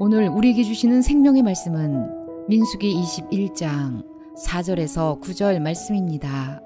오늘 우리에게 주시는 생명의 말씀은 민수기 21장 4절에서 9절 말씀입니다.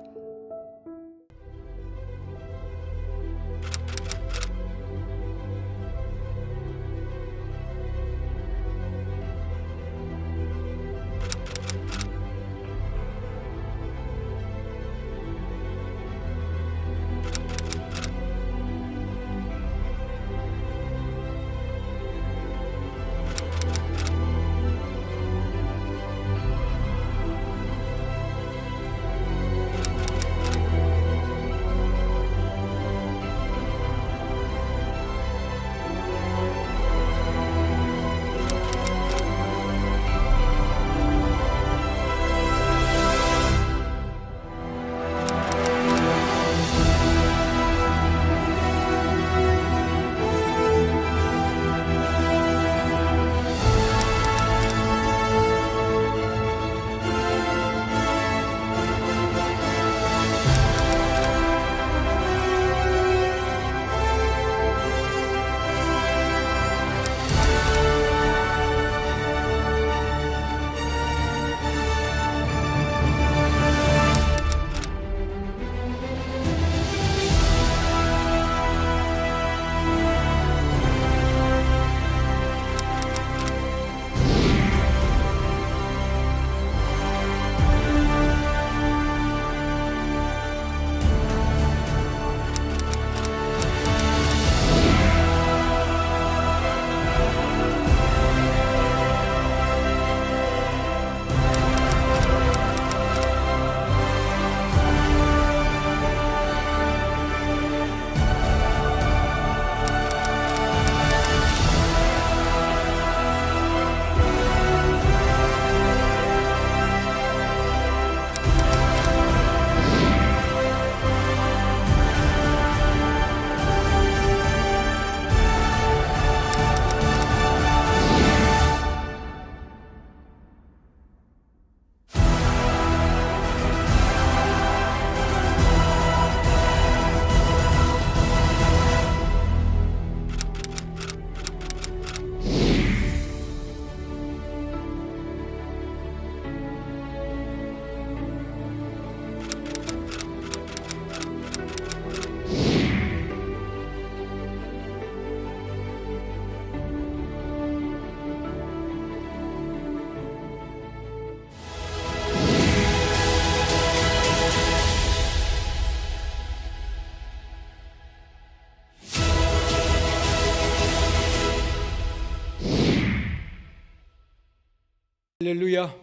할렐루야.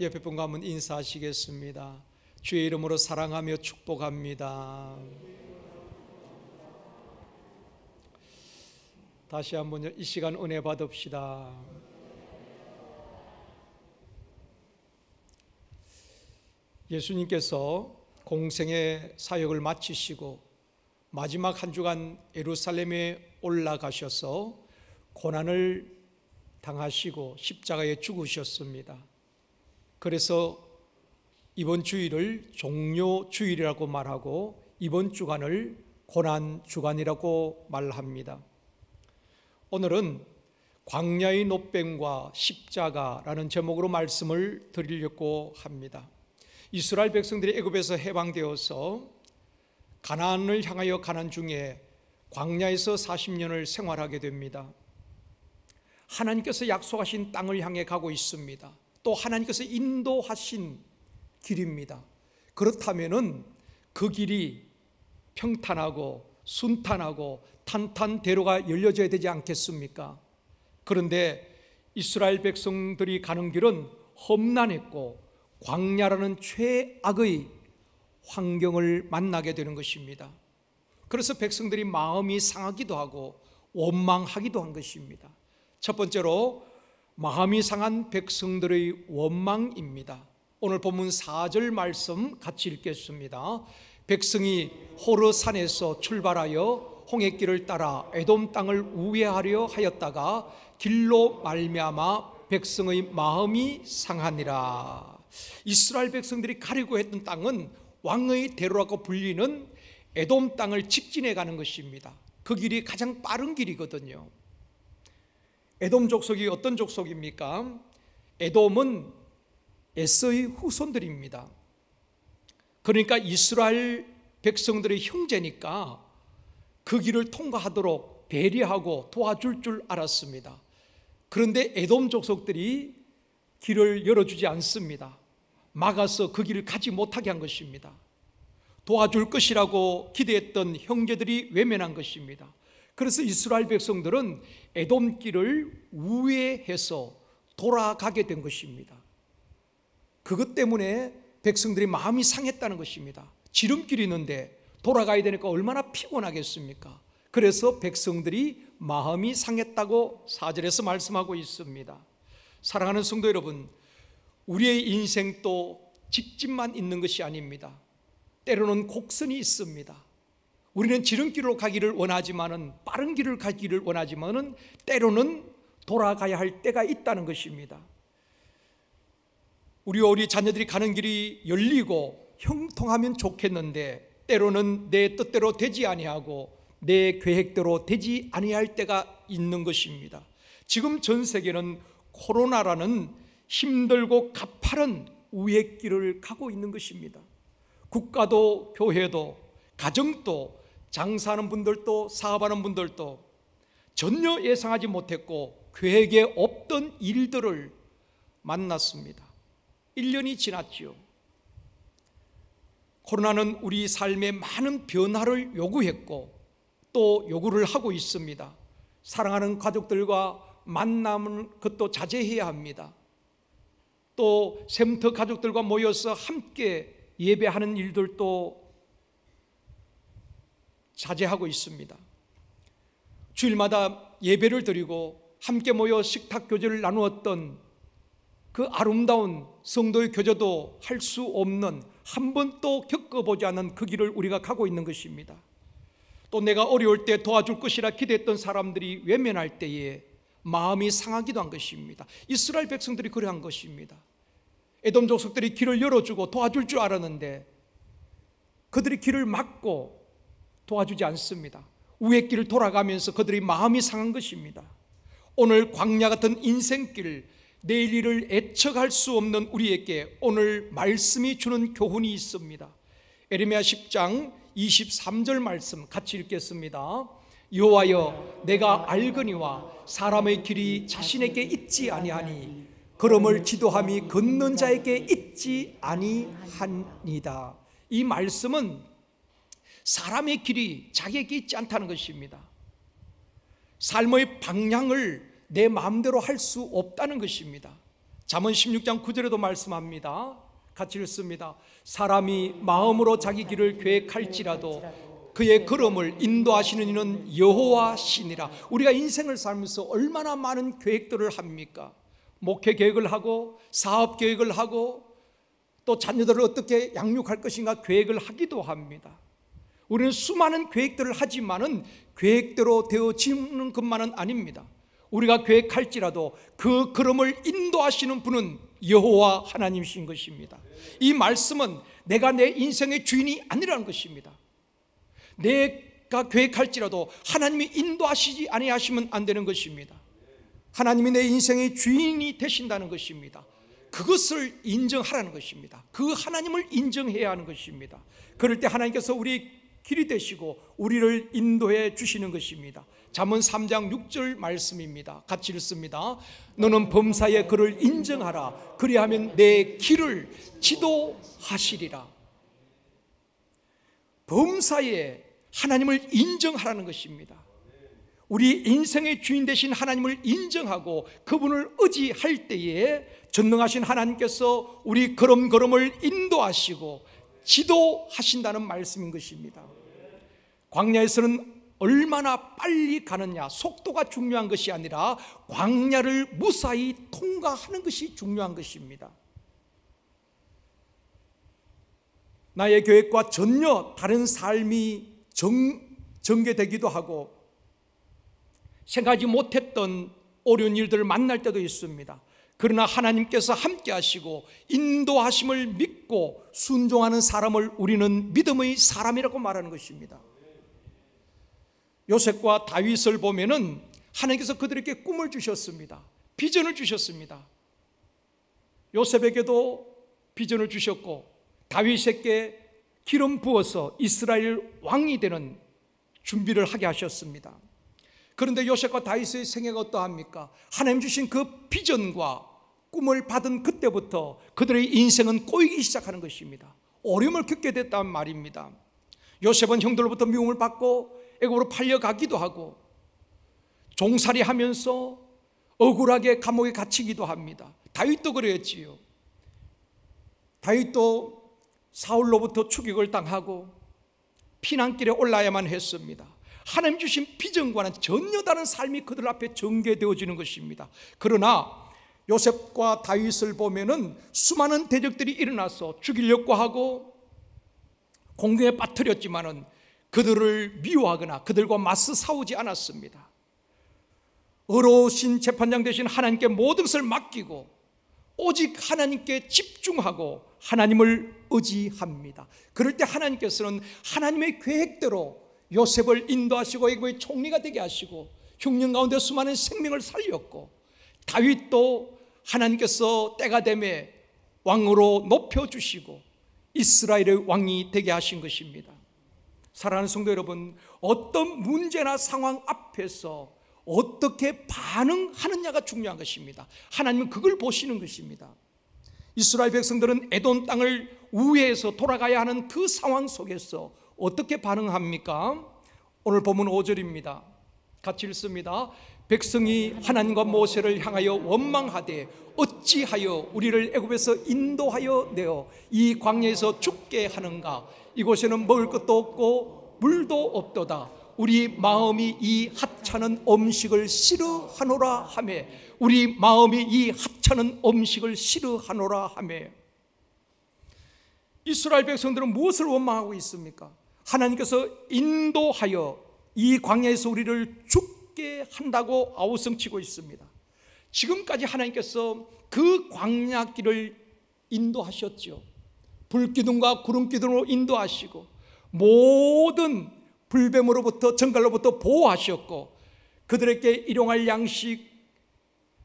옆에 분과 한번 인사하시겠습니다. 주의 이름으로 사랑하며 축복합니다. 다시 한번 이 시간 은혜 받읍시다. 예수님께서 공생의 사역을 마치시고 마지막 한 주간 예루살렘에 올라가셔서 고난을 당하시고 십자가에 죽으셨습니다. 그래서 이번 주일을 종료 주일이라고 말하고 이번 주간을 고난 주간이라고 말합니다. 오늘은 광야의 노뱀과 십자가라는 제목으로 말씀을 드리려고 합니다. 이스라엘 백성들이 애굽에서 해방되어서 가나안을 향하여 가는 중에 광야에서 40년을 생활하게 됩니다. 하나님께서 약속하신 땅을 향해 가고 있습니다. 또 하나님께서 인도하신 길입니다. 그렇다면은 그 길이 평탄하고 순탄하고 탄탄대로가 열려져야 되지 않겠습니까? 그런데 이스라엘 백성들이 가는 길은 험난했고 광야라는 최악의 환경을 만나게 되는 것입니다. 그래서 백성들이 마음이 상하기도 하고 원망하기도 한 것입니다. 첫 번째로 마음이 상한 백성들의 원망입니다. 오늘 본문 4절 말씀 같이 읽겠습니다. 백성이 호르산에서 출발하여 홍해길을 따라 에돔 땅을 우회하려 하였다가 길로 말미암아 백성의 마음이 상하니라. 이스라엘 백성들이 가려고 했던 땅은 왕의 대로라고 불리는 에돔 땅을 직진해 가는 것입니다. 그 길이 가장 빠른 길이거든요. 에돔 족속이 어떤 족속입니까? 에돔은 에서의 후손들입니다. 그러니까 이스라엘 백성들의 형제니까 그 길을 통과하도록 배려하고 도와줄 줄 알았습니다. 그런데 에돔 족속들이 길을 열어주지 않습니다. 막아서 그 길을 가지 못하게 한 것입니다. 도와줄 것이라고 기대했던 형제들이 외면한 것입니다. 그래서 이스라엘 백성들은 에돔 길을 우회해서 돌아가게 된 것입니다. 그것 때문에 백성들이 마음이 상했다는 것입니다. 지름길이 있는데 돌아가야 되니까 얼마나 피곤하겠습니까? 그래서 백성들이 마음이 상했다고 4절에서 말씀하고 있습니다. 사랑하는 성도 여러분, 우리의 인생도 직진만 있는 것이 아닙니다. 때로는 곡선이 있습니다. 우리는 지름길로 가기를 원하지만은, 빠른 길을 가기를 원하지만은 때로는 돌아가야 할 때가 있다는 것입니다. 우리 자녀들이 가는 길이 열리고 형통하면 좋겠는데 때로는 내 뜻대로 되지 아니하고 내 계획대로 되지 아니할 때가 있는 것입니다. 지금 전 세계는 코로나라는 힘들고 가파른 우회길을 가고 있는 것입니다. 국가도 교회도 가정도 장사하는 분들도 사업하는 분들도 전혀 예상하지 못했고 계획에 없던 일들을 만났습니다. 1년이 지났지요. 코로나는 우리 삶에 많은 변화를 요구했고 또 요구를 하고 있습니다. 사랑하는 가족들과 만나는 것도 자제해야 합니다. 또 샘터 가족들과 모여서 함께 예배하는 일들도 자제하고 있습니다. 주일마다 예배를 드리고 함께 모여 식탁 교제를 나누었던 그 아름다운 성도의 교제도 할 수 없는, 한 번도 겪어보지 않은 그 길을 우리가 가고 있는 것입니다. 또 내가 어려울 때 도와줄 것이라 기대했던 사람들이 외면할 때에 마음이 상하기도 한 것입니다. 이스라엘 백성들이 그러한 것입니다. 에돔 족속들이 길을 열어주고 도와줄 줄 알았는데 그들이 길을 막고 도와주지 않습니다. 우회길을 돌아가면서 그들이 마음이 상한 것입니다. 오늘 광야 같은 인생길, 내일 일을 애척할 수 없는 우리에게 오늘 말씀이 주는 교훈이 있습니다. 에레미야 10장 23절 말씀 같이 읽겠습니다. 여호와여, 내가 알거니와 사람의 길이 자신에게 있지 아니하니 걸음을 지도함이 걷는 자에게 있지 아니하니이다. 이 말씀은 사람의 길이 자기에게 있지 않다는 것입니다. 삶의 방향을 내 마음대로 할 수 없다는 것입니다. 잠언 16장 9절에도 말씀합니다. 같이 읽습니다. 사람이 마음으로 자기 길을 계획할지라도 그의 걸음을 인도하시는 이는 여호와시니라. 우리가 인생을 살면서 얼마나 많은 계획들을 합니까? 목회 계획을 하고 사업 계획을 하고 또 자녀들을 어떻게 양육할 것인가 계획을 하기도 합니다. 우리는 수많은 계획들을 하지만은 계획대로 되어지는 것만은 아닙니다. 우리가 계획할지라도 그 걸음을 인도하시는 분은 여호와 하나님이신 것입니다. 이 말씀은 내가 내 인생의 주인이 아니라는 것입니다. 내가 계획할지라도 하나님이 인도하시지 아니하시면 안 되는 것입니다. 하나님이 내 인생의 주인이 되신다는 것입니다. 그것을 인정하라는 것입니다. 그 하나님을 인정해야 하는 것입니다. 그럴 때 하나님께서 우리 길이 되시고 우리를 인도해 주시는 것입니다. 잠언 3장 6절 말씀입니다. 같이 읽습니다. 너는 범사에 그를 인정하라. 그리하면 내 길을 지도하시리라. 범사에 하나님을 인정하라는 것입니다. 우리 인생의 주인 되신 하나님을 인정하고 그분을 의지할 때에 전능하신 하나님께서 우리 걸음걸음을 인도하시고 지도하신다는 말씀인 것입니다. 광야에서는 얼마나 빨리 가느냐, 속도가 중요한 것이 아니라 광야를 무사히 통과하는 것이 중요한 것입니다. 나의 계획과 전혀 다른 삶이 전개되기도 하고 생각하지 못했던 어려운 일들을 만날 때도 있습니다. 그러나 하나님께서 함께 하시고 인도하심을 믿고 순종하는 사람을 우리는 믿음의 사람이라고 말하는 것입니다. 요셉과 다윗을 보면은 하나님께서 그들에게 꿈을 주셨습니다. 비전을 주셨습니다. 요셉에게도 비전을 주셨고 다윗에게 기름 부어서 이스라엘 왕이 되는 준비를 하게 하셨습니다. 그런데 요셉과 다윗의 생애가 어떠합니까? 하나님 주신 그 비전과 꿈을 받은 그때부터 그들의 인생은 꼬이기 시작하는 것입니다. 어려움을 겪게 됐단 말입니다. 요셉은 형들로부터 미움을 받고 애굽으로 팔려가기도 하고 종살이 하면서 억울하게 감옥에 갇히기도 합니다. 다윗도 그랬지요. 다윗도 사울로부터 추격을 당하고 피난길에 올라야만 했습니다. 하나님 주신 비전과는 전혀 다른 삶이 그들 앞에 전개되어지는 것입니다. 그러나 요셉과 다윗을 보면은 수많은 대적들이 일어나서 죽이려고 하고 공경에 빠뜨렸지만은 그들을 미워하거나 그들과 맞서 싸우지 않았습니다. 의로우신 재판장 되신 하나님께 모든 것을 맡기고 오직 하나님께 집중하고 하나님을 의지합니다. 그럴 때 하나님께서는 하나님의 계획대로 요셉을 인도하시고 애굽의 총리가 되게 하시고 흉년 가운데 수많은 생명을 살렸고 다윗도 하나님께서 때가 되매 왕으로 높여주시고 이스라엘의 왕이 되게 하신 것입니다. 사랑하는 성도 여러분, 어떤 문제나 상황 앞에서 어떻게 반응하느냐가 중요한 것입니다. 하나님은 그걸 보시는 것입니다. 이스라엘 백성들은 에돔 땅을 우회해서 돌아가야 하는 그 상황 속에서 어떻게 반응합니까? 오늘 본문 5절입니다. 같이 읽습니다. 백성이 하나님과 모세를 향하여 원망하되 어찌하여 우리를 애굽에서 인도하여 내어 이 광야에서 죽게 하는가? 이곳에는 먹을 것도 없고 물도 없도다. 우리 마음이 이 하찮은 음식을 싫어하노라 하며, 우리 마음이 이 하찮은 음식을 싫어하노라 하며. 이스라엘 백성들은 무엇을 원망하고 있습니까? 하나님께서 인도하여 이 광야에서 우리를 죽게 한다고 아우성치고 있습니다. 지금까지 하나님께서 그 광야길을 인도하셨죠. 불기둥과 구름기둥으로 인도하시고 모든 불뱀으로부터 정갈로부터 보호하셨고 그들에게 일용할 양식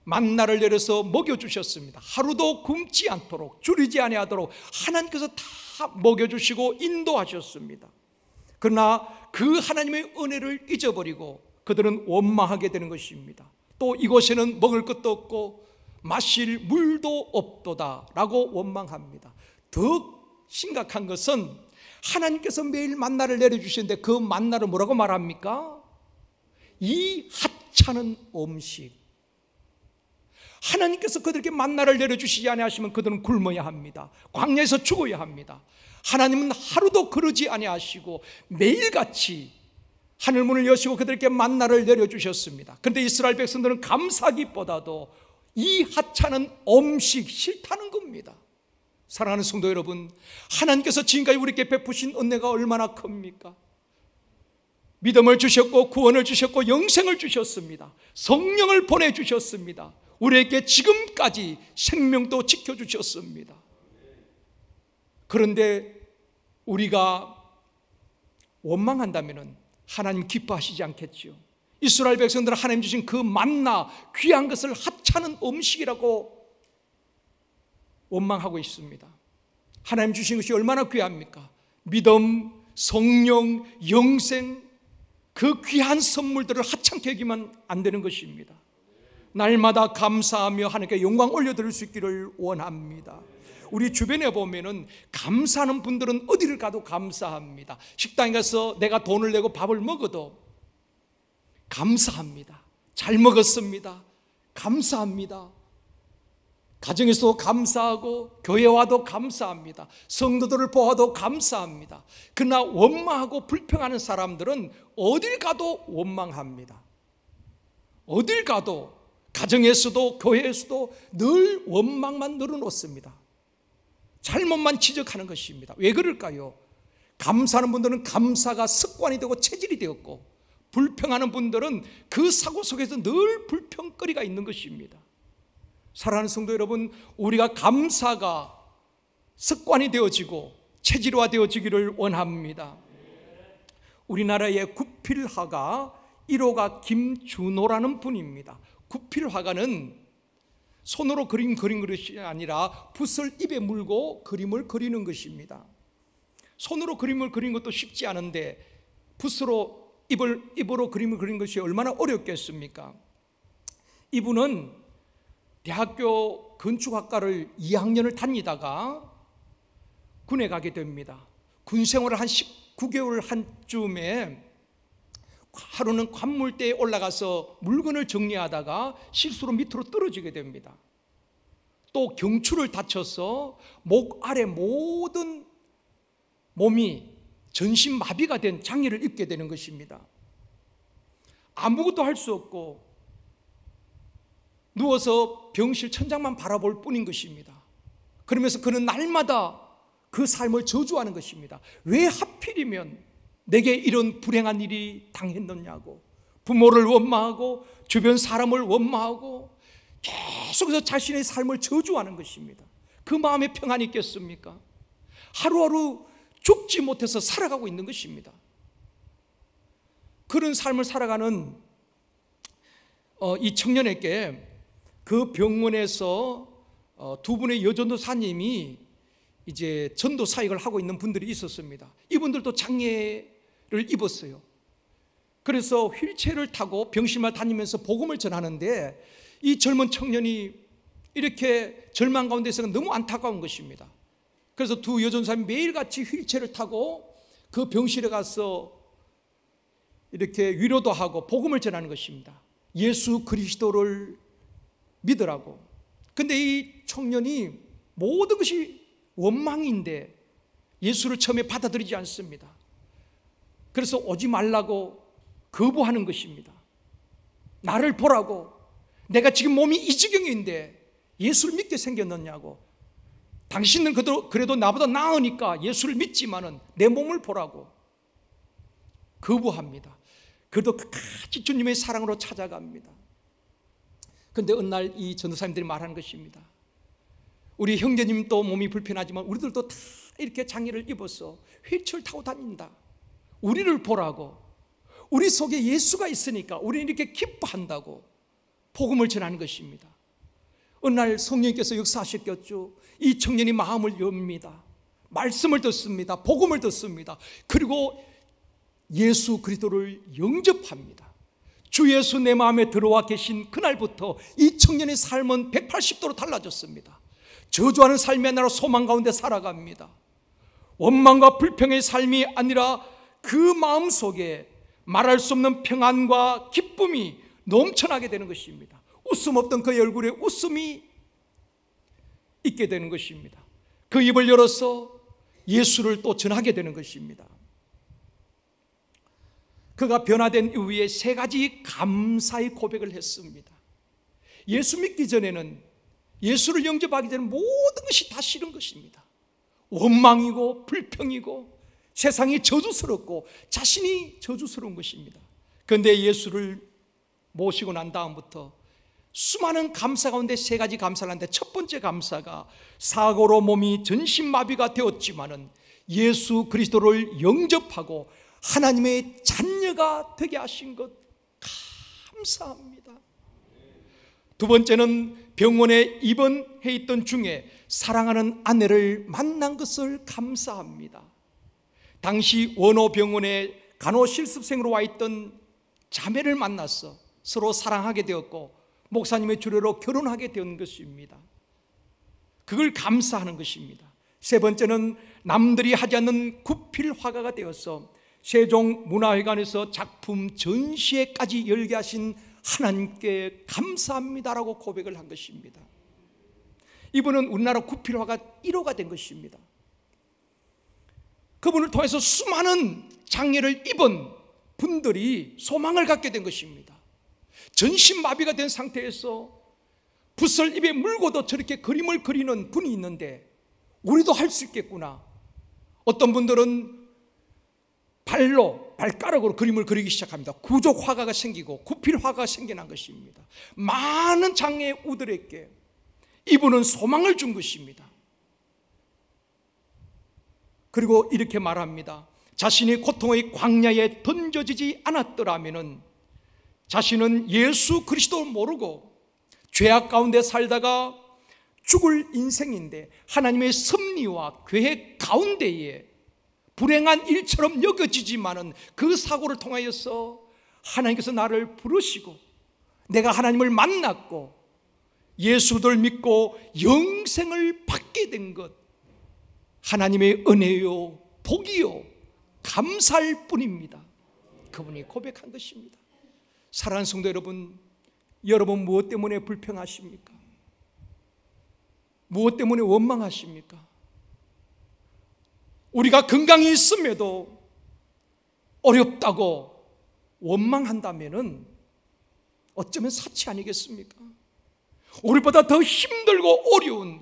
만나를 내려서 먹여주셨습니다. 하루도 굶지 않도록 줄이지 아니하도록 하나님께서 다 먹여주시고 인도하셨습니다. 그러나 그 하나님의 은혜를 잊어버리고 그들은 원망하게 되는 것입니다. 또 이곳에는 먹을 것도 없고 마실 물도 없도다 라고 원망합니다. 더 심각한 것은 하나님께서 매일 만나를 내려주시는데 그 만나를 뭐라고 말합니까? 이 하찮은 음식. 하나님께서 그들에게 만나를 내려주시지 아니하시면 그들은 굶어야 합니다. 광야에서 죽어야 합니다. 하나님은 하루도 그러지 아니하시고 매일같이 하늘문을 여시고 그들에게 만나를 내려주셨습니다. 그런데 이스라엘 백성들은 감사하기보다도 이 하찮은 음식 싫다는 겁니다. 사랑하는 성도 여러분, 하나님께서 지금까지 우리에게 베푸신 은혜가 얼마나 큽니까? 믿음을 주셨고 구원을 주셨고 영생을 주셨습니다. 성령을 보내주셨습니다. 우리에게 지금까지 생명도 지켜주셨습니다. 그런데 우리가 원망한다면 하나님 기뻐하시지 않겠지요. 이스라엘 백성들은 하나님 주신 그 만나 귀한 것을 하찮은 음식이라고 원망하고 있습니다. 하나님 주신 것이 얼마나 귀합니까? 믿음, 성령, 영생, 그 귀한 선물들을 하찮게 여기면 안 되는 것입니다. 날마다 감사하며 하나님께 영광 올려드릴 수 있기를 원합니다. 우리 주변에 보면은 감사하는 분들은 어디를 가도 감사합니다. 식당에 가서 내가 돈을 내고 밥을 먹어도 감사합니다. 잘 먹었습니다. 감사합니다. 가정에서도 감사하고 교회 와도 감사합니다. 성도들을 보아도 감사합니다. 그러나 원망하고 불평하는 사람들은 어딜 가도 원망합니다. 어딜 가도 가정에서도 교회에서도 늘 원망만 늘어놓습니다. 잘못만 지적하는 것입니다. 왜 그럴까요? 감사하는 분들은 감사가 습관이 되고 체질이 되었고 불평하는 분들은 그 사고 속에서 늘 불평거리가 있는 것입니다. 사랑하는 성도 여러분, 우리가 감사가 습관이 되어지고 체질화 되어지기를 원합니다. 우리나라의 구필화가 1호가 김준호라는 분입니다. 구필화가는 손으로 그린 것이 아니라 붓을 입에 물고 그림을 그리는 것입니다. 손으로 그림을 그리는 것도 쉽지 않은데 붓으로 입으로 그림을 그리는 것이 얼마나 어렵겠습니까? 이분은 대학교 건축학과를 2학년을 다니다가 군에 가게 됩니다. 군 생활을 한 19개월 한 쯤에 하루는 관물대에 올라가서 물건을 정리하다가 실수로 밑으로 떨어지게 됩니다. 또 경추를 다쳐서 목 아래 모든 몸이 전신마비가 된 장애를 입게 되는 것입니다. 아무것도 할 수 없고 누워서 병실 천장만 바라볼 뿐인 것입니다. 그러면서 그는 날마다 그 삶을 저주하는 것입니다. 왜 하필이면 내게 이런 불행한 일이 당했느냐고, 부모를 원망하고 주변 사람을 원망하고 계속해서 자신의 삶을 저주하는 것입니다. 그 마음에 평안이 있겠습니까? 하루하루 죽지 못해서 살아가고 있는 것입니다. 그런 삶을 살아가는 이 청년에게 그 병원에서 두 분의 여전도사님이 이제 전도 사역을 하고 있는 분들이 있었습니다. 이분들도 장애를 입었어요. 그래서 휠체어를 타고 병실만 다니면서 복음을 전하는데 이 젊은 청년이 이렇게 절망 가운데서는 너무 안타까운 것입니다. 그래서 두 여전사님이 매일같이 휠체어를 타고 그 병실에 가서 이렇게 위로도 하고 복음을 전하는 것입니다. 예수 그리스도를 믿으라고. 근데 이 청년이 모든 것이 원망인데 예수를 처음에 받아들이지 않습니다. 그래서 오지 말라고 거부하는 것입니다. 나를 보라고, 내가 지금 몸이 이 지경인데 예수를 믿게 생겼느냐고, 당신은 그래도 나보다 나으니까 예수를 믿지만은 내 몸을 보라고 거부합니다. 그래도 끝까지 주님의 사랑으로 찾아갑니다. 그런데 어느 날 이 전도사님들이 말하는 것입니다. 우리 형제님도 몸이 불편하지만 우리들도 다 이렇게 장애를 입어서 휠체어를 타고 다닌다. 우리를 보라고, 우리 속에 예수가 있으니까 우리는 이렇게 기뻐한다고 복음을 전하는 것입니다. 어느 날 성령님께서 역사하셨겠죠. 이 청년이 마음을 엽니다. 말씀을 듣습니다. 복음을 듣습니다. 그리고 예수 그리스도를 영접합니다. 주 예수 내 마음에 들어와 계신 그날부터 이 청년의 삶은 180도로 달라졌습니다. 저주하는 삶이 아니라 소망 가운데 살아갑니다. 원망과 불평의 삶이 아니라 그 마음 속에 말할 수 없는 평안과 기쁨이 넘쳐나게 되는 것입니다. 웃음 없던 그 얼굴에 웃음이 있게 되는 것입니다. 그 입을 열어서 예수를 또 전하게 되는 것입니다. 그가 변화된 이후에 3가지 감사의 고백을 했습니다. 예수 믿기 전에는, 예수를 영접하기 전에 모든 것이 다 싫은 것입니다. 원망이고 불평이고 세상이 저주스럽고 자신이 저주스러운 것입니다. 그런데 예수를 모시고 난 다음부터 수많은 감사 가운데 3가지 감사를 하는데, 첫 번째 감사가 사고로 몸이 전신마비가 되었지만은 예수 그리스도를 영접하고 하나님의 자녀가 되게 하신 것 감사합니다. 두 번째는 병원에 입원해 있던 중에 사랑하는 아내를 만난 것을 감사합니다. 당시 원호병원에 간호실습생으로 와 있던 자매를 만나서 서로 사랑하게 되었고 목사님의 주례로 결혼하게 된 것입니다. 그걸 감사하는 것입니다. 세 번째는 남들이 하지 않는 구필화가가 되어서 세종문화회관에서 작품 전시회까지 열게 하신 하나님께 감사합니다라고 고백을 한 것입니다. 이분은 우리나라 구필화가 1호가 된 것입니다. 그분을 통해서 수많은 장애를 입은 분들이 소망을 갖게 된 것입니다. 전신마비가 된 상태에서 붓을 입에 물고도 저렇게 그림을 그리는 분이 있는데 우리도 할 수 있겠구나. 어떤 분들은 발가락으로 그림을 그리기 시작합니다. 구족화가가 생기고 구필화가가 생겨난 것입니다. 많은 장애의 우들에게 이분은 소망을 준 것입니다. 그리고 이렇게 말합니다. 자신이 고통의 광야에 던져지지 않았더라면 자신은 예수 그리스도를 모르고 죄악 가운데 살다가 죽을 인생인데 하나님의 섭리와 계획 가운데에 불행한 일처럼 여겨지지만은 그 사고를 통하여서 하나님께서 나를 부르시고 내가 하나님을 만났고 예수를 믿고 영생을 받게 된 것, 하나님의 은혜요 복이요 감사할 뿐입니다. 그분이 고백한 것입니다. 사랑하는 성도 여러분, 여러분 무엇 때문에 불평하십니까? 무엇 때문에 원망하십니까? 우리가 건강이 있음에도 어렵다고 원망한다면 어쩌면 사치 아니겠습니까? 우리보다 더 힘들고 어려운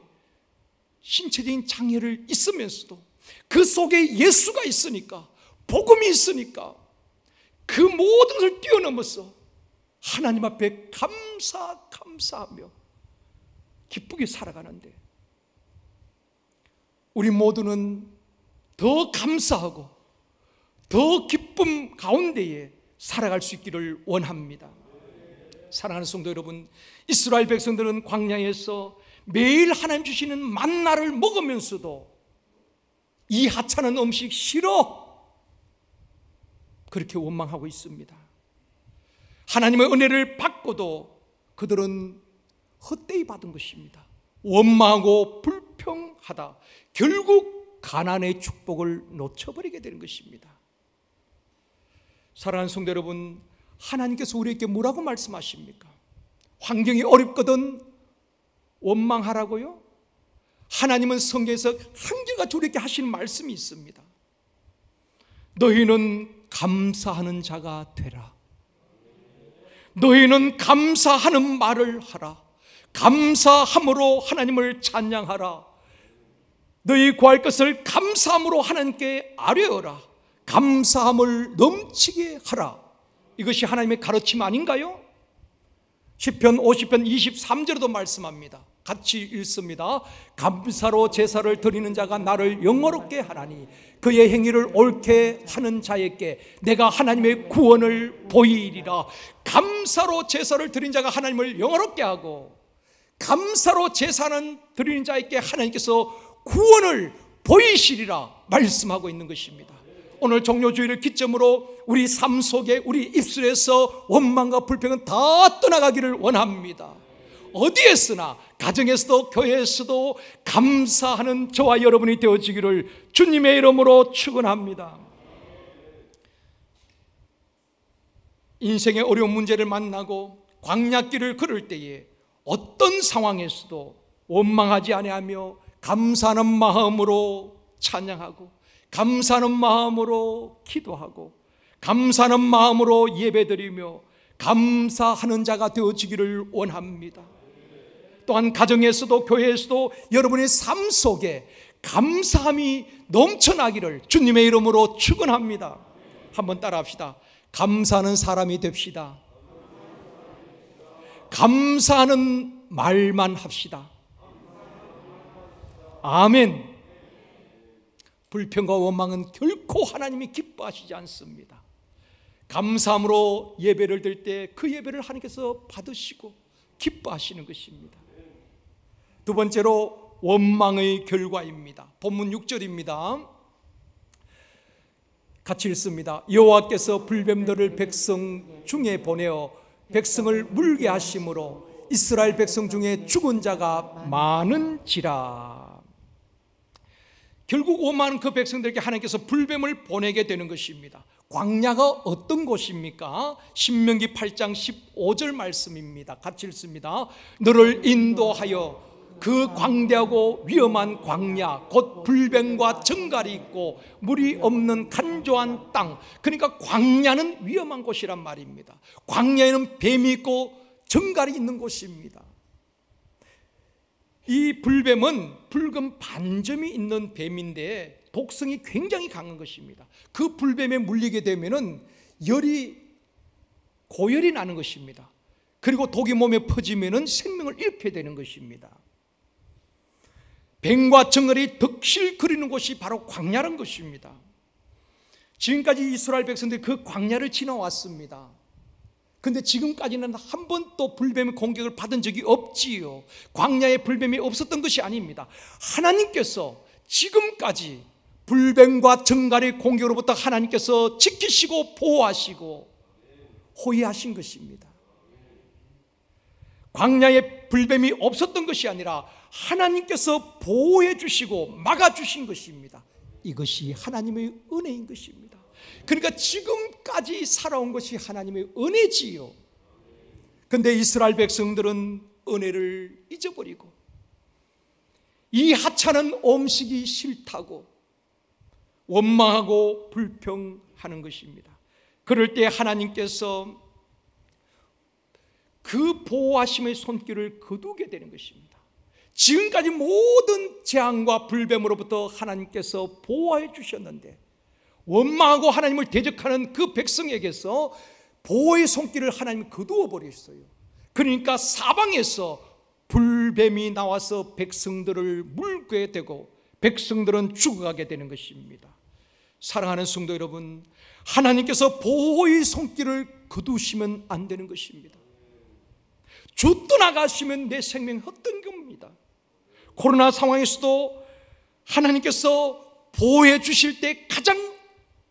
신체적인 장애를 있으면서도 그 속에 예수가 있으니까, 복음이 있으니까 그 모든 것을 뛰어넘어서 하나님 앞에 감사하며 기쁘게 살아가는데, 우리 모두는 더 감사하고 더 기쁨 가운데에 살아갈 수 있기를 원합니다. 사랑하는 성도 여러분, 이스라엘 백성들은 광야에서 매일 하나님 주시는 만나를 먹으면서도 이 하찮은 음식 싫어, 그렇게 원망하고 있습니다. 하나님의 은혜를 받고도 그들은 헛되이 받은 것입니다. 원망하고 불평하다 결국 가나안의 축복을 놓쳐버리게 되는 것입니다. 사랑하는 성도 여러분, 하나님께서 우리에게 뭐라고 말씀하십니까? 환경이 어렵거든 원망하라고요? 하나님은 성경에서 한결같이 우리에게 하시는 말씀이 있습니다. 너희는 감사하는 자가 되라. 너희는 감사하는 말을 하라. 감사함으로 하나님을 찬양하라. 너희 구할 것을 감사함으로 하나님께 아뢰어라. 감사함을 넘치게 하라. 이것이 하나님의 가르침 아닌가요? 시편 50편 23절에도 말씀합니다. 같이 읽습니다. 감사로 제사를 드리는 자가 나를 영화롭게 하나니 그의 행위를 옳게 하는 자에게 내가 하나님의 구원을 보이리라. 감사로 제사를 드린 자가 하나님을 영화롭게 하고, 감사로 제사는 드리는 자에게 하나님께서 구원을 보이시리라 말씀하고 있는 것입니다. 오늘 종료주일을 기점으로 우리 삶 속에, 우리 입술에서 원망과 불평은 다 떠나가기를 원합니다. 어디에서나, 가정에서도 교회에서도 감사하는 저와 여러분이 되어지기를 주님의 이름으로 축원합니다. 인생의 어려운 문제를 만나고 광야길을 걸을 때에 어떤 상황에서도 원망하지 아니하며 감사하는 마음으로 찬양하고, 감사하는 마음으로 기도하고, 감사하는 마음으로 예배드리며 감사하는 자가 되어지기를 원합니다. 또한 가정에서도 교회에서도 여러분의 삶 속에 감사함이 넘쳐나기를 주님의 이름으로 축원합니다. 한번 따라합시다. 감사하는 사람이 됩시다. 감사하는 말만 합시다. 아멘. 불평과 원망은 결코 하나님이 기뻐하시지 않습니다. 감사함으로 예배를 드릴 때 그 예배를 하나님께서 받으시고 기뻐하시는 것입니다. 두 번째로 원망의 결과입니다. 본문 6절입니다. 같이 읽습니다. 여호와께서 불뱀들을 백성 중에 보내어 백성을 물게 하심으로 이스라엘 백성 중에 죽은 자가 많은지라. 결국 오만 그 백성들에게 하나님께서 불뱀을 보내게 되는 것입니다. 광야가 어떤 곳입니까? 신명기 8장 15절 말씀입니다. 같이 읽습니다. 너를 인도하여 그 광대하고 위험한 광야, 곧 불뱀과 정갈이 있고 물이 없는 간조한 땅. 그러니까 광야는 위험한 곳이란 말입니다. 광야에는 뱀이 있고 정갈이 있는 곳입니다. 이 불뱀은 붉은 반점이 있는 뱀인데 독성이 굉장히 강한 것입니다. 그 불뱀에 물리게 되면은 고열이 나는 것입니다. 그리고 독이 몸에 퍼지면은 생명을 잃게 되는 것입니다. 뱀과 정갈이 덕실거리는 곳이 바로 광야라는 것입니다. 지금까지 이스라엘 백성들이 그 광야를 지나왔습니다. 근데 지금까지는 한 번도 불뱀의 공격을 받은 적이 없지요. 광야에 불뱀이 없었던 것이 아닙니다. 하나님께서 지금까지 불뱀과 정갈의 공격으로부터 하나님께서 지키시고 보호하시고 호위하신 것입니다. 광야에 불뱀이 없었던 것이 아니라 하나님께서 보호해 주시고 막아주신 것입니다. 이것이 하나님의 은혜인 것입니다. 그러니까 지금까지 살아온 것이 하나님의 은혜지요. 그런데 이스라엘 백성들은 은혜를 잊어버리고 이 하찮은 음식이 싫다고 원망하고 불평하는 것입니다. 그럴 때 하나님께서 그 보호하심의 손길을 거두게 되는 것입니다. 지금까지 모든 재앙과 불뱀으로부터 하나님께서 보호해 주셨는데 원망하고 하나님을 대적하는 그 백성에게서 보호의 손길을 하나님이 거두어 버렸어요. 그러니까 사방에서 불뱀이 나와서 백성들을 물게 되고 백성들은 죽어가게 되는 것입니다. 사랑하는 성도 여러분, 하나님께서 보호의 손길을 거두시면 안 되는 것입니다. 주 떠나가시면 내 생명 헛된 겁니다. 코로나 상황에서도 하나님께서 보호해 주실 때 가장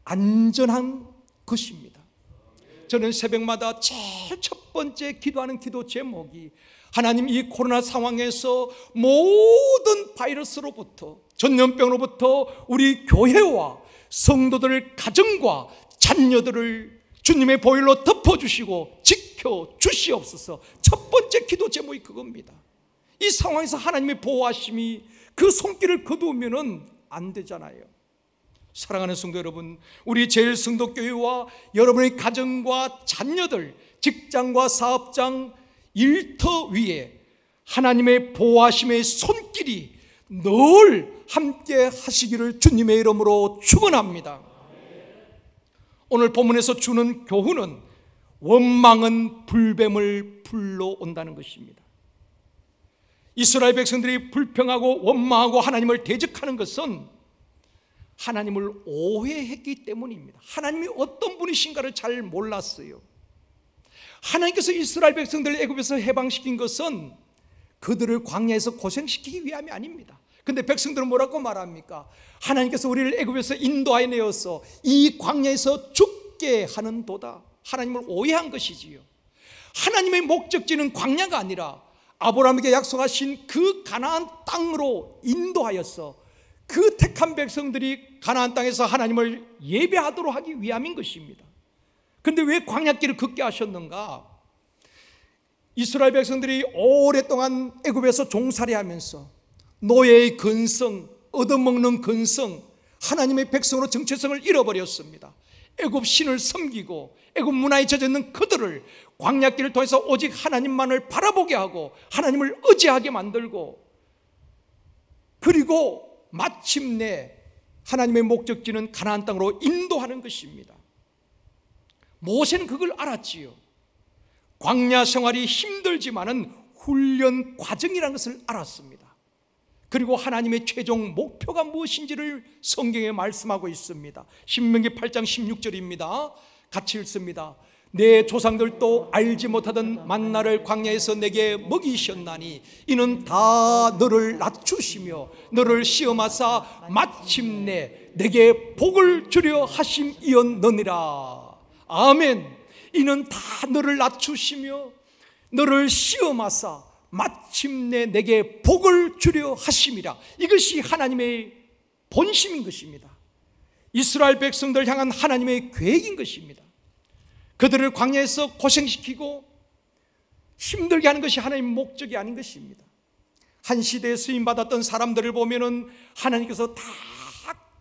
안전한 것입니다. 저는 새벽마다 제일 첫 번째 기도하는 기도 제목이 하나님, 이 코로나 상황에서 모든 바이러스로부터, 전염병으로부터 우리 교회와 성도들 가정과 자녀들을 주님의 보혈로 덮어주시고 지켜주시옵소서. 첫 번째 기도 제목이 그겁니다. 이 상황에서 하나님의 보호하심이 그 손길을 거두면 안 되잖아요. 사랑하는 성도 여러분, 우리 제일성도교회와 여러분의 가정과 자녀들, 직장과 사업장, 일터 위에 하나님의 보호하심의 손길이 늘 함께 하시기를 주님의 이름으로 축원합니다. 오늘 본문에서 주는 교훈은 원망은 불뱀을 불러온다는 것입니다. 이스라엘 백성들이 불평하고 원망하고 하나님을 대적하는 것은 하나님을 오해했기 때문입니다. 하나님이 어떤 분이신가를 잘 몰랐어요. 하나님께서 이스라엘 백성들을 애굽에서 해방시킨 것은 그들을 광야에서 고생시키기 위함이 아닙니다. 근데 백성들은 뭐라고 말합니까? 하나님께서 우리를 애굽에서 인도하여 내어서 이 광야에서 죽게 하는도다. 하나님을 오해한 것이지요. 하나님의 목적지는 광야가 아니라 아브라함에게 약속하신 그 가나안 땅으로 인도하여서 그 택한 백성들이 가나안 땅에서 하나님을 예배하도록 하기 위함인 것입니다. 그런데 왜 광야길을 걷게 하셨는가? 이스라엘 백성들이 오랫동안 애굽에서 종살이하면서 노예의 근성, 얻어먹는 근성, 하나님의 백성으로 정체성을 잃어버렸습니다. 애굽 신을 섬기고 애굽 문화에 젖어있는 그들을 광야길을 통해서 오직 하나님만을 바라보게 하고 하나님을 의지하게 만들고, 그리고 마침내 하나님의 목적지는 가나안 땅으로 인도하는 것입니다. 모세는 그걸 알았지요. 광야 생활이 힘들지만은 훈련 과정이라는 것을 알았습니다. 그리고 하나님의 최종 목표가 무엇인지를 성경에 말씀하고 있습니다. 신명기 8장 16절입니다. 같이 읽습니다. 내 조상들도 알지 못하던 만나를 광야에서 내게 먹이셨나니 이는 다 너를 낮추시며 너를 시험하사 마침내 내게 복을 주려 하심이었느니라. 아멘. 이는 다 너를 낮추시며 너를 시험하사 마침내 내게 복을 주려 하심이라. 이것이 하나님의 본심인 것입니다. 이스라엘 백성들 향한 하나님의 계획인 것입니다. 그들을 광야에서 고생시키고 힘들게 하는 것이 하나님의 목적이 아닌 것입니다. 한 시대에 쓰임받았던 사람들을 보면은 하나님께서 다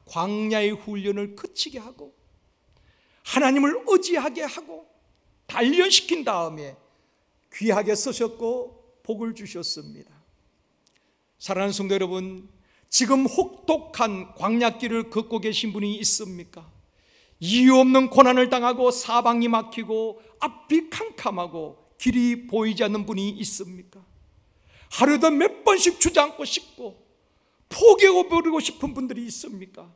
광야의 훈련을 거치게 하고 하나님을 의지하게 하고 단련시킨 다음에 귀하게 쓰셨고 복을 주셨습니다. 사랑하는 성도 여러분, 지금 혹독한 광야길을 걷고 계신 분이 있습니까? 이유 없는 고난을 당하고 사방이 막히고 앞이 캄캄하고 길이 보이지 않는 분이 있습니까? 하루에도 몇 번씩 주저앉고 싶고 포기하고 버리고 싶은 분들이 있습니까?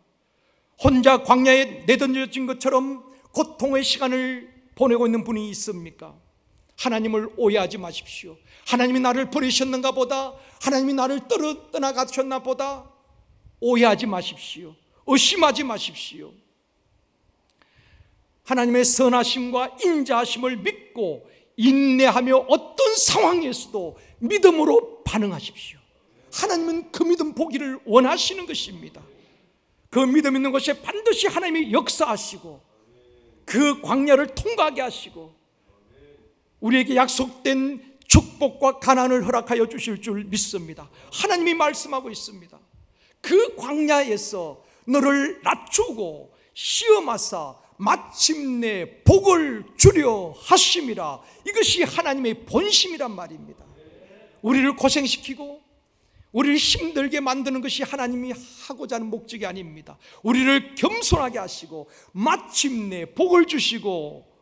혼자 광야에 내던져진 것처럼 고통의 시간을 보내고 있는 분이 있습니까? 하나님을 오해하지 마십시오. 하나님이 나를 버리셨는가 보다, 하나님이 나를 떠나가셨나 보다 오해하지 마십시오. 의심하지 마십시오. 하나님의 선하심과 인자하심을 믿고 인내하며 어떤 상황에서도 믿음으로 반응하십시오. 하나님은 그 믿음 보기를 원하시는 것입니다. 그 믿음 있는 것에 반드시 하나님이 역사하시고 그 광야를 통과하게 하시고 우리에게 약속된 축복과 가난을 허락하여 주실 줄 믿습니다. 하나님이 말씀하고 있습니다. 그 광야에서 너를 낮추고 시험하사 마침내 복을 주려 하심이라. 이것이 하나님의 본심이란 말입니다. 우리를 고생시키고 우리를 힘들게 만드는 것이 하나님이 하고자 하는 목적이 아닙니다. 우리를 겸손하게 하시고 마침내 복을 주시고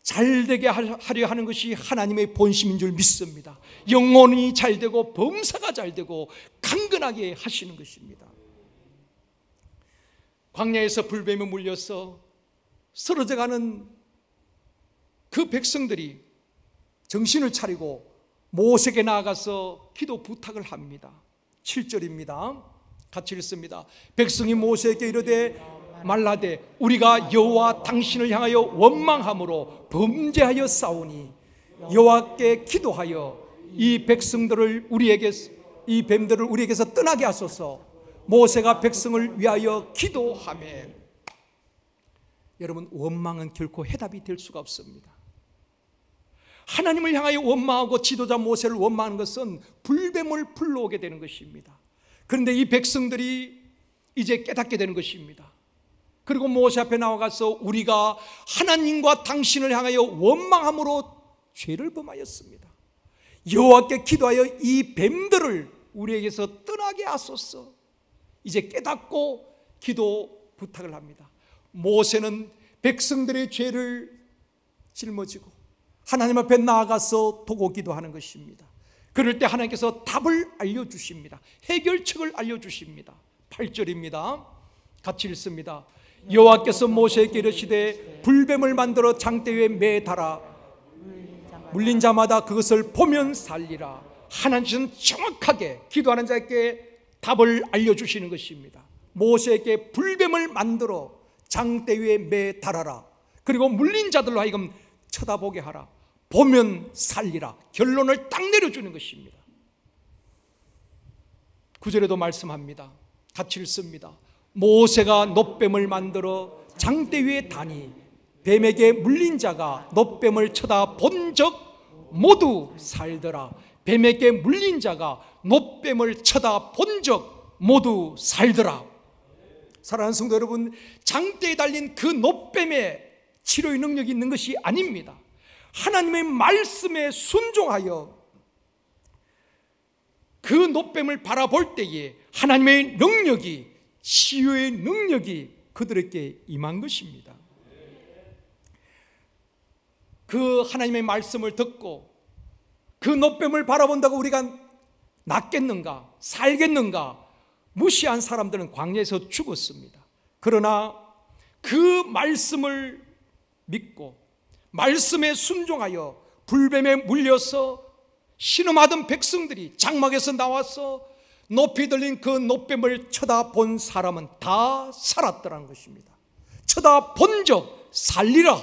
잘되게 하려 하는 것이 하나님의 본심인 줄 믿습니다. 영혼이 잘되고 범사가 잘되고 강건하게 하시는 것입니다. 광야에서 불뱀에 물려서 쓰러져가는 그 백성들이 정신을 차리고 모세에게 나아가서 기도 부탁을 합니다. 7절입니다. 같이 읽습니다. 백성이 모세에게 이르되 말라되 우리가 여호와 당신을 향하여 원망함으로 범죄하여 싸우니 여호와께 기도하여 이 백성들을 이 뱀들을 우리에게서 떠나게 하소서. 모세가 백성을 위하여 기도하매. 여러분, 원망은 결코 해답이 될 수가 없습니다. 하나님을 향하여 원망하고 지도자 모세를 원망하는 것은 불뱀을 불러오게 되는 것입니다. 그런데 이 백성들이 이제 깨닫게 되는 것입니다. 그리고 모세 앞에 나와가서 우리가 하나님과 당신을 향하여 원망함으로 죄를 범하였습니다. 여호와께 기도하여 이 뱀들을 우리에게서 떠나게 하소서. 이제 깨닫고 기도 부탁을 합니다. 모세는 백성들의 죄를 짊어지고 하나님 앞에 나아가서 도고 기도하는 것입니다. 그럴 때 하나님께서 답을 알려주십니다. 해결책을 알려주십니다. 8절입니다. 같이 읽습니다. 여호와께서 모세에게 이르시되 불뱀을 만들어 장대 위에 매달아 물린 자마다 그것을 보면 살리라. 하나님은 정확하게 기도하는 자에게 답을 알려주시는 것입니다. 모세에게 불뱀을 만들어 장대 위에 매달아라. 그리고 물린 자들로 하여금 쳐다보게 하라. 보면 살리라. 결론을 딱 내려주는 것입니다. 9절에도 말씀합니다. 같이 읽습니다. 모세가 놋뱀을 만들어 장대 위에 다니 뱀에게 물린 자가 놋뱀을 쳐다본 적 모두 살더라. 뱀에게 물린 자가 놋뱀을 쳐다본 적 모두 살더라. 사랑하는 성도 여러분, 장대에 달린 그 놋뱀에 치료의 능력이 있는 것이 아닙니다. 하나님의 말씀에 순종하여 그 놋뱀을 바라볼 때에 하나님의 능력이, 치유의 능력이 그들에게 임한 것입니다. 그 하나님의 말씀을 듣고 그 놋뱀을 바라본다고 우리가 낫겠는가, 살겠는가 무시한 사람들은 광야에서 죽었습니다. 그러나 그 말씀을 믿고 말씀에 순종하여 불뱀에 물려서 신음하던 백성들이 장막에서 나와서 높이 들린 그 놋뱀을 쳐다본 사람은 다 살았더라는 것입니다. 쳐다본 적 살리라.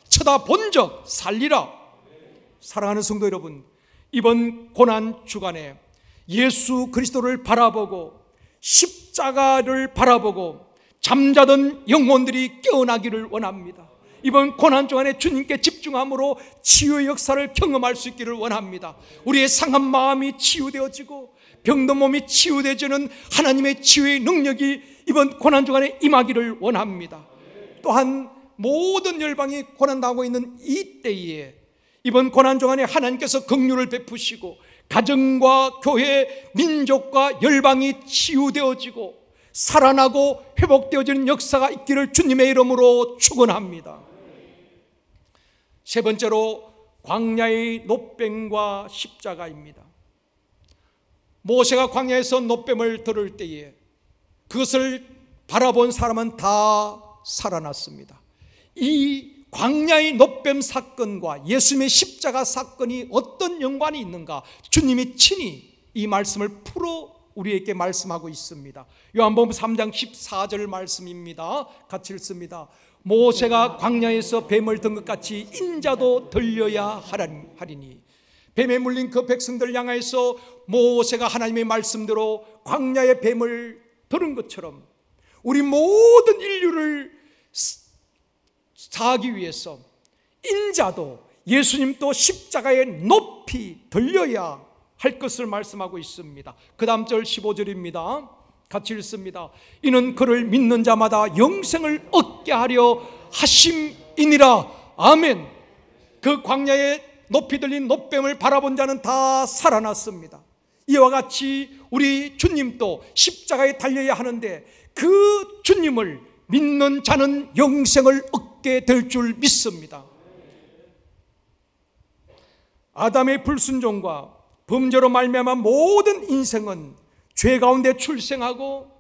쳐다본 적 살리라. 사랑하는 성도 여러분, 이번 고난 주간에 예수 그리스도를 바라보고 십자가를 바라보고 잠자던 영혼들이 깨어나기를 원합니다. 이번 고난 주간에 주님께 집중함으로 치유의 역사를 경험할 수 있기를 원합니다. 우리의 상한 마음이 치유되어지고 병든 몸이 치유되어지는 하나님의 치유의 능력이 이번 고난 주간에 임하기를 원합니다. 또한 모든 열방이 고난당하고 있는 이 때에 이번 고난 주간에 하나님께서 긍휼을 베푸시고 가정과 교회, 민족과 열방이 치유되어지고 살아나고 회복되어지는 역사가 있기를 주님의 이름으로 축원합니다. 세 번째로 광야의 놋뱀과 십자가입니다. 모세가 광야에서 놋뱀을 들을 때에 그것을 바라본 사람은 다 살아났습니다. 이 광야의 놋뱀 사건과 예수님의 십자가 사건이 어떤 연관이 있는가? 주님이 친히 이 말씀을 풀어 우리에게 말씀하고 있습니다. 요한복음 3장 14절 말씀입니다. 같이 읽습니다. 모세가 광야에서 뱀을 든 것 같이 인자도 들려야 하리니. 뱀에 물린 그 백성들 향하여서 모세가 하나님의 말씀대로 광야의 뱀을 들은 것처럼 우리 모든 인류를 사하기 위해서 인자도, 예수님도 십자가에 높이 들려야 할 것을 말씀하고 있습니다. 그 다음 절 15절입니다. 같이 읽습니다. 이는 그를 믿는 자마다 영생을 얻게 하려 하심이니라. 아멘. 그 광야에 높이 들린 놋뱀을 바라본 자는 다 살아났습니다. 이와 같이 우리 주님도 십자가에 달려야 하는데 그 주님을 믿는 자는 영생을 얻게 될 줄 믿습니다. 아담의 불순종과 범죄로 말미암아 모든 인생은 죄 가운데 출생하고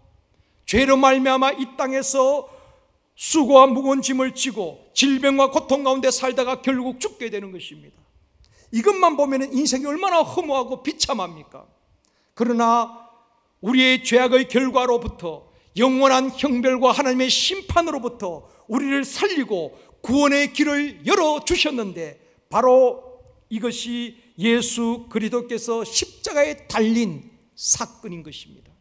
죄로 말미암아 이 땅에서 수고와 무거운 짐을 지고 질병과 고통 가운데 살다가 결국 죽게 되는 것입니다. 이것만 보면 인생이 얼마나 허무하고 비참합니까? 그러나 우리의 죄악의 결과로부터 영원한 형벌과 하나님의 심판으로부터 우리를 살리고 구원의 길을 열어주셨는데 바로 이것이 예수 그리스도께서 십자가에 달린 사건인 것입니다.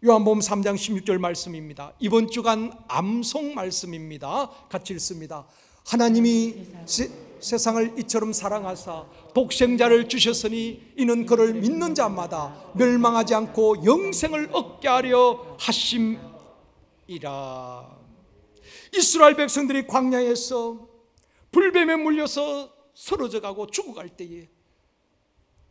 요한복음 3장 16절 말씀입니다. 이번 주간 암송 말씀입니다. 같이 읽습니다. 하나님이 세상을 이처럼 사랑하사 독생자를 주셨으니 이는 그를 믿는 자마다 멸망하지 않고 영생을 얻게 하려 하심이라. 이스라엘 백성들이 광야에서 불뱀에 물려서 쓰러져 가고 죽어갈 때에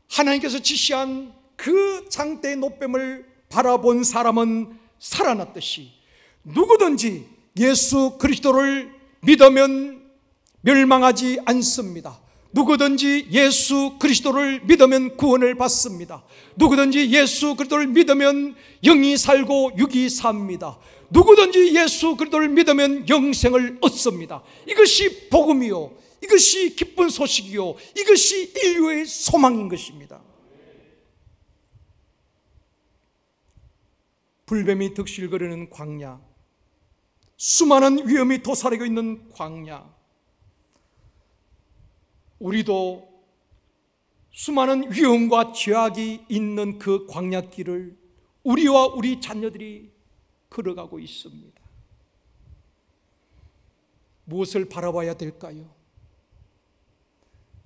하나님께서 지시한 그 장대의 놋뱀을 바라본 사람은 살아났듯이 누구든지 예수 그리스도를 믿으면 멸망하지 않습니다. 누구든지 예수 그리스도를 믿으면 구원을 받습니다. 누구든지 예수 그리스도를 믿으면 영이 살고 육이 삽니다. 누구든지 예수 그리스도를 믿으면 영생을 얻습니다. 이것이 복음이요, 이것이 기쁜 소식이요, 이것이 인류의 소망인 것입니다. 불뱀이 득실거리는 광야, 수많은 위험이 도사리고 있는 광야, 우리도 수많은 위험과 죄악이 있는 그 광야길을 우리와 우리 자녀들이 걸어가고 있습니다. 무엇을 바라봐야 될까요?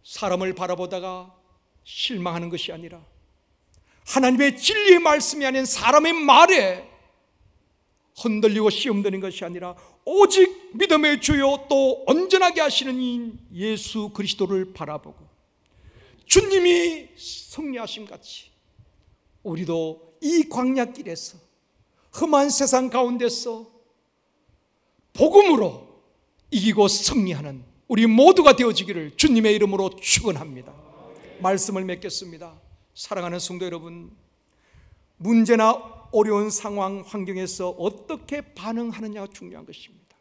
사람을 바라보다가 실망하는 것이 아니라 하나님의 진리의 말씀이 아닌 사람의 말에 흔들리고 시험되는 것이 아니라 오직 믿음의 주요 또 온전하게 하시는 이 예수 그리스도를 바라보고 주님이 승리하신 같이 우리도 이 광야길에서 험한 세상 가운데서 복음으로 이기고 승리하는 우리 모두가 되어지기를 주님의 이름으로 축원합니다. 말씀을 맺겠습니다. 사랑하는 성도 여러분, 문제나 어려운 상황 환경에서 어떻게 반응하느냐가 중요한 것입니다.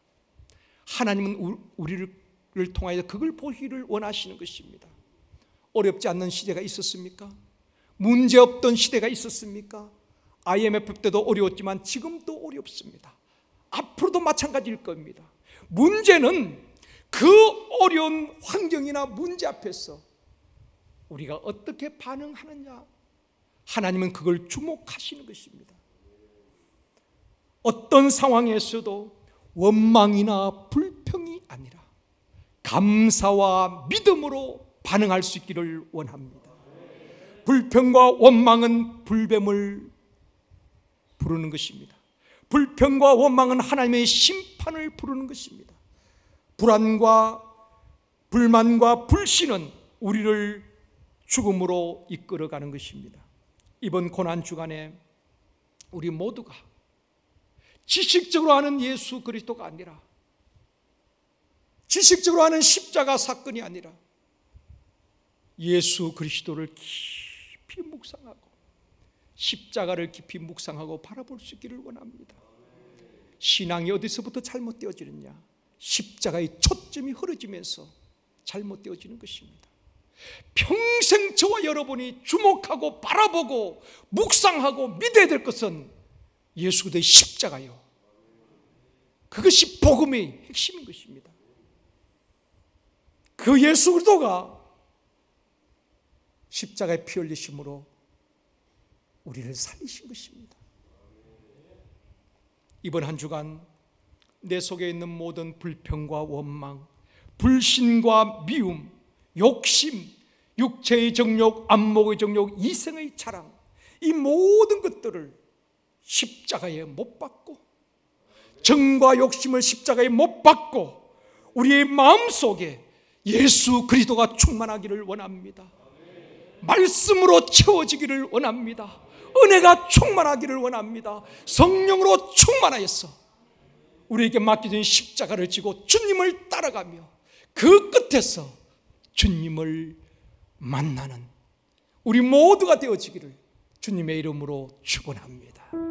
하나님은 우리를 통하여 그걸 보기를 원하시는 것입니다. 어렵지 않는 시대가 있었습니까? 문제 없던 시대가 있었습니까? IMF 때도 어려웠지만 지금도 어렵습니다. 앞으로도 마찬가지일 겁니다. 문제는 그 어려운 환경이나 문제 앞에서 우리가 어떻게 반응하느냐, 하나님은 그걸 주목하시는 것입니다. 어떤 상황에서도 원망이나 불평이 아니라 감사와 믿음으로 반응할 수 있기를 원합니다. 불평과 원망은 불뱀을 부르는 것입니다. 불평과 원망은 하나님의 심판을 부르는 것입니다. 불안과 불만과 불신은 우리를 죽음으로 이끌어가는 것입니다. 이번 고난주간에 우리 모두가 지식적으로 아는 예수 그리스도가 아니라, 지식적으로 아는 십자가 사건이 아니라 예수 그리스도를 깊이 묵상하고 십자가를 깊이 묵상하고 바라볼 수 있기를 원합니다. 신앙이 어디서부터 잘못되어지느냐? 십자가의 초점이 흐려지면서 잘못되어지는 것입니다. 평생 저와 여러분이 주목하고 바라보고 묵상하고 믿어야 될 것은 예수 그리스도의 십자가요. 그것이 복음의 핵심인 것입니다. 그 예수 그리스도가 십자가에 피 흘리심으로 우리를 살리신 것입니다. 이번 한 주간 내 속에 있는 모든 불평과 원망, 불신과 미움, 욕심, 육체의 정욕, 안목의 정욕, 이생의 자랑, 이 모든 것들을 십자가에 못 박고, 정과 욕심을 십자가에 못 박고 우리의 마음속에 예수 그리스도가 충만하기를 원합니다. 말씀으로 채워지기를 원합니다. 은혜가 충만하기를 원합니다. 성령으로 충만하여서 우리에게 맡겨진 십자가를 지고 주님을 따라가며 그 끝에서 주님을 만나는 우리 모두가 되어지기를 주님의 이름으로 축원합니다.